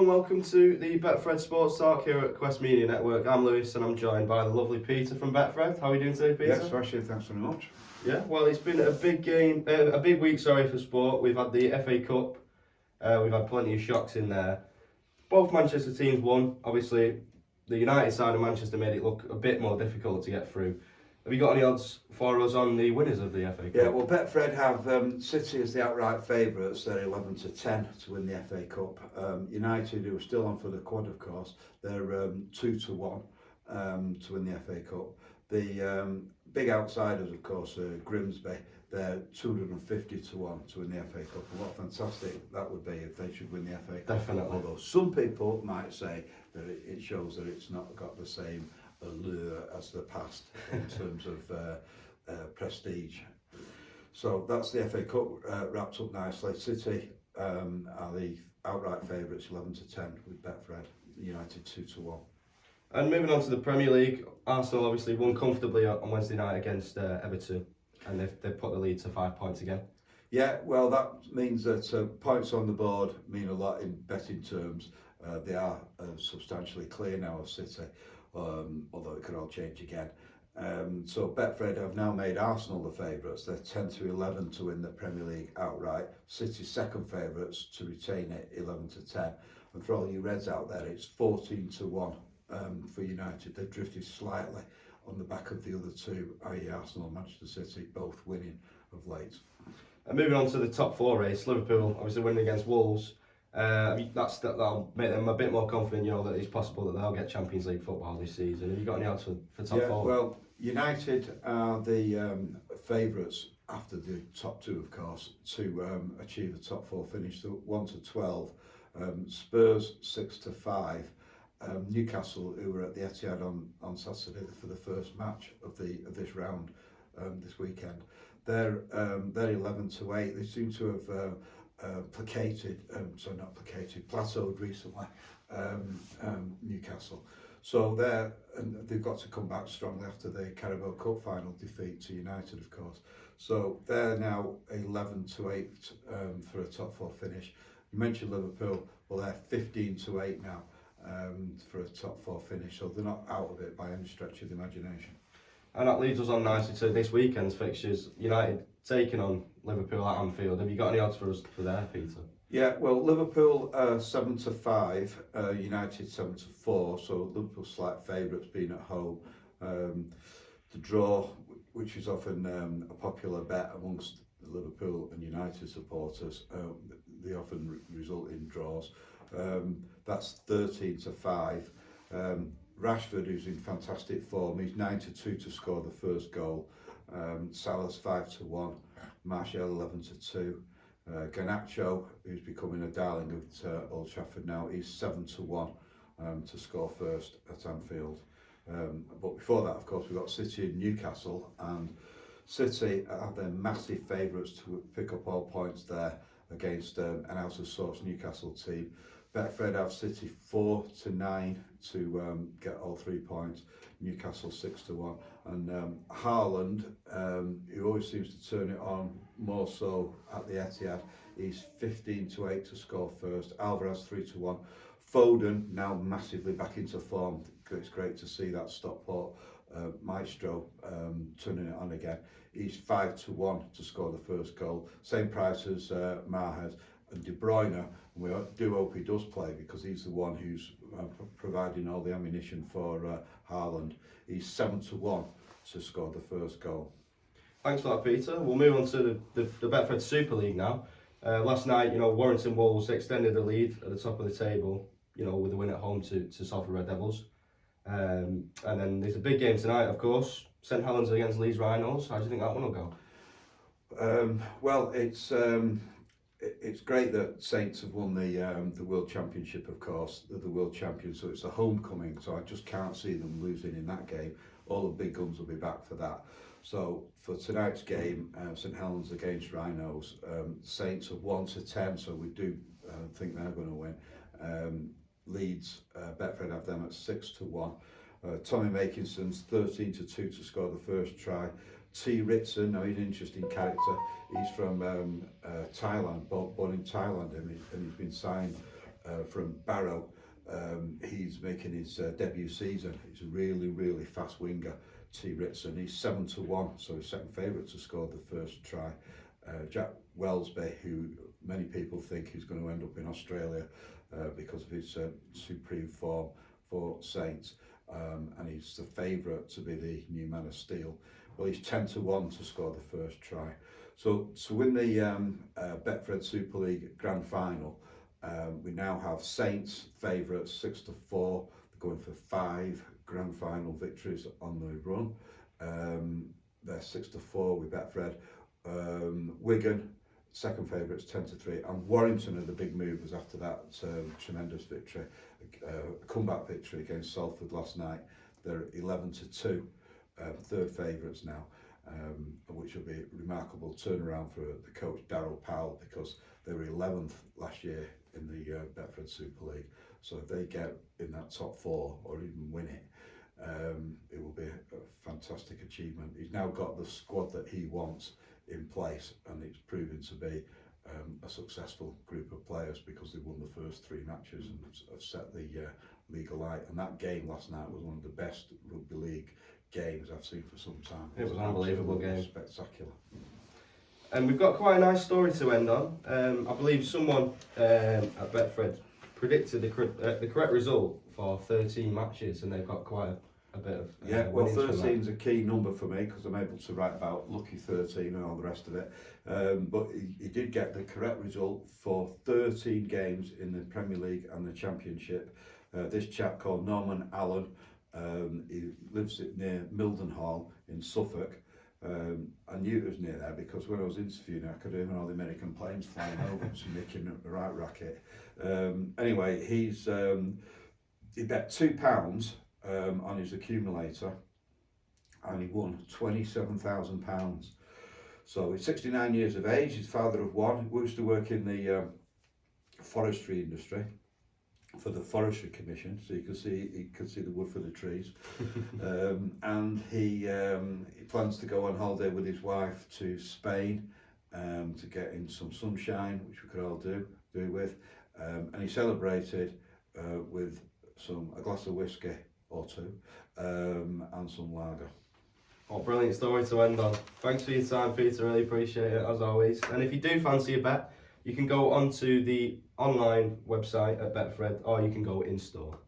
and welcome to the Betfred Sports Talk here at Quest Media Network. I'm Lewis and I'm joined by the lovely Peter from Betfred. How are you doing today, Peter? Yes, smashing, thanks very much. Yeah, well, it's been a big week, for sport. We've had the FA Cup, we've had plenty of shocks in there. Both Manchester teams won. Obviously, the United side of Manchester made it look a bit more difficult to get through. Have you got any odds for us on the winners of the FA Cup? Yeah, well, Betfred have City as the outright favourites. They're 11 to 10 to win the FA Cup. United, who are still on for the quad, of course, they're 2 to 1 to win the FA Cup. The big outsiders, of course, Grimsby. They're 250 to 1 to win the FA Cup. And what fantastic that would be if they should win the FA Cup. Definitely. Although some people might say that it shows that it's not got the same allure as the past in terms of prestige. So that's the FA Cup wrapped up nicely. City are the outright favourites, 11 to 10 with Betfred. United 2 to 1. And moving on to the Premier League, Arsenal obviously won comfortably on Wednesday night against Everton, and they've put the lead to 5 points again. Yeah, well, that means that points on the board mean a lot in betting terms. They are substantially clear now of City, although it could all change again. So Betfred have now made Arsenal the favourites. They're 10 to 11 to win the Premier League outright. City's second favourites to retain it, 11 to 10. And for all you Reds out there, it's 14 to 1 for United. They've drifted slightly on the back of the other two, i.e. Arsenal and Manchester City, both winning of late. And moving on to the top 4 race, Liverpool obviously winning against Wolves. That'll make them a bit more confident, that it's possible that they'll get Champions League football this season. Have you got any odds for top 4? Well, United are the favourites after the top 2, of course, to achieve a top 4 finish. So 1 to 12, Spurs 6 to 5. Newcastle, who were at the Etihad on Saturday for the first match of this round this weekend, they're 11 to 8. They seem to have plateaued recently, Newcastle. So they've got to come back strongly after the Carabao Cup final defeat to United, of course. So they're now 11 to 8 for a top 4 finish. You mentioned Liverpool, well, they're 15 to 8 now for a top 4 finish. So they're not out of it by any stretch of the imagination. And that leads us on nicely to this weekend's fixtures. United taking on Liverpool at Anfield. Have you got any odds for us for there, Peter? Yeah, well, Liverpool 7 to 5, United 7 to 4. So Liverpool slight favourites being at home. The draw, which is often a popular bet amongst the Liverpool and United supporters, they often result in draws. That's 13 to 5. Rashford, who's in fantastic form, he's 9 to 2 to score the first goal. Salah's 5 to 1. Martial 11 to 2. Garnacho, who's becoming a darling of Old Trafford now, he's 7 to 1 to score first at Anfield. But before that, of course, we've got City and Newcastle, and City are the massive favourites to pick up all points there against an out-of-sorts Newcastle team. Betfred have City 4 to 9 to get all 3 points. Newcastle 6 to 1, and Haaland, who always seems to turn it on more so at the Etihad, he's 15 to 8 to score first. Alvarez 3 to 1. Foden now massively back into form. It's great to see that Stockport maestro turning it on again. He's 5 to 1 to score the first goal. Same price as Mahrez. And De Bruyne, and we do hope he does play because he's the one who's providing all the ammunition for Haaland. He's 7 to 1 to score the first goal. Thanks for that, Peter. We'll move on to the Betfred Super League now. Last night, Warrington Wolves extended the lead at the top of the table, with a win at home to Salford Red Devils. And then there's a big game tonight, of course. St Helens against Leeds Rhinos. How do you think that one will go? Well, it's great that Saints have won the World Championship, of course. They're the World Champions, so it's a homecoming, so I just can't see them losing in that game. All the big guns will be back for that. So for tonight's game, St Helens against Rhinos, Saints are 1 to 10, so we do think they're going to win. Leeds, Betfred have them at 6 to 1. Tommy Makinson's 13 to 2 to score the first try. T. Ritson, now he's an interesting character. He's from Thailand, born in Thailand, and he's been signed from Barrow. He's making his debut season. He's a really fast winger, T. Ritson. He's 7-1, so he's second favourite to score the first try. Jack Wellesby, who many people think is going to end up in Australia because of his supreme form for Saints, and he's the favourite to be the new man of steel. Well, he's 10-1 to score the first try. So to win the Betfred Super League Grand Final, we now have Saints favourites 6-4. They're going for 5 Grand Final victories on the run. They're 6-4 with Betfred. Wigan, second favourites 10-3, and Warrington are the big movers after that tremendous victory, comeback victory against Salford last night. They're 11-2, third favourites now, which will be a remarkable turnaround for the coach Darryl Powell, because they were 11th last year in the Betfred Super League. So if they get in that top 4 or even win it, it will be a fantastic achievement. He's now got the squad that he wants in place, and it's proven to be a successful group of players, because they won the first 3 matches and have set the league alight. And that game last night was one of the best rugby league games I've seen for some time. It was an unbelievable game. Spectacular. And we've got quite a nice story to end on. I believe someone at Betfred predicted the correct result for 13 matches, and they've got quite a bit of well, winnings from 13 is a key number for me, because I'm able to write about lucky 13 and all the rest of it. But he did get the correct result for 13 games in the Premier League and the Championship. This chap called Norman Allen, he lives near Mildenhall in Suffolk. I knew it was near there because when I was interviewing, I could hear all the American planes flying over, so making the right racket. Anyway, he bet £2 on his accumulator, and he won £27,000. So he's 69 years of age. He's father of 1. He used to work in the forestry industry for the Forestry Commission, so he could see the wood for the trees. And he plans to go on holiday with his wife to Spain to get in some sunshine, which we could all do with. And he celebrated with a glass of whiskey or 2 and some lager. Oh, brilliant story to end on. Thanks for your time, Peter. Really appreciate it, as always. And if you do fancy a bet, you can go onto the online website at Betfred, or you can go in store.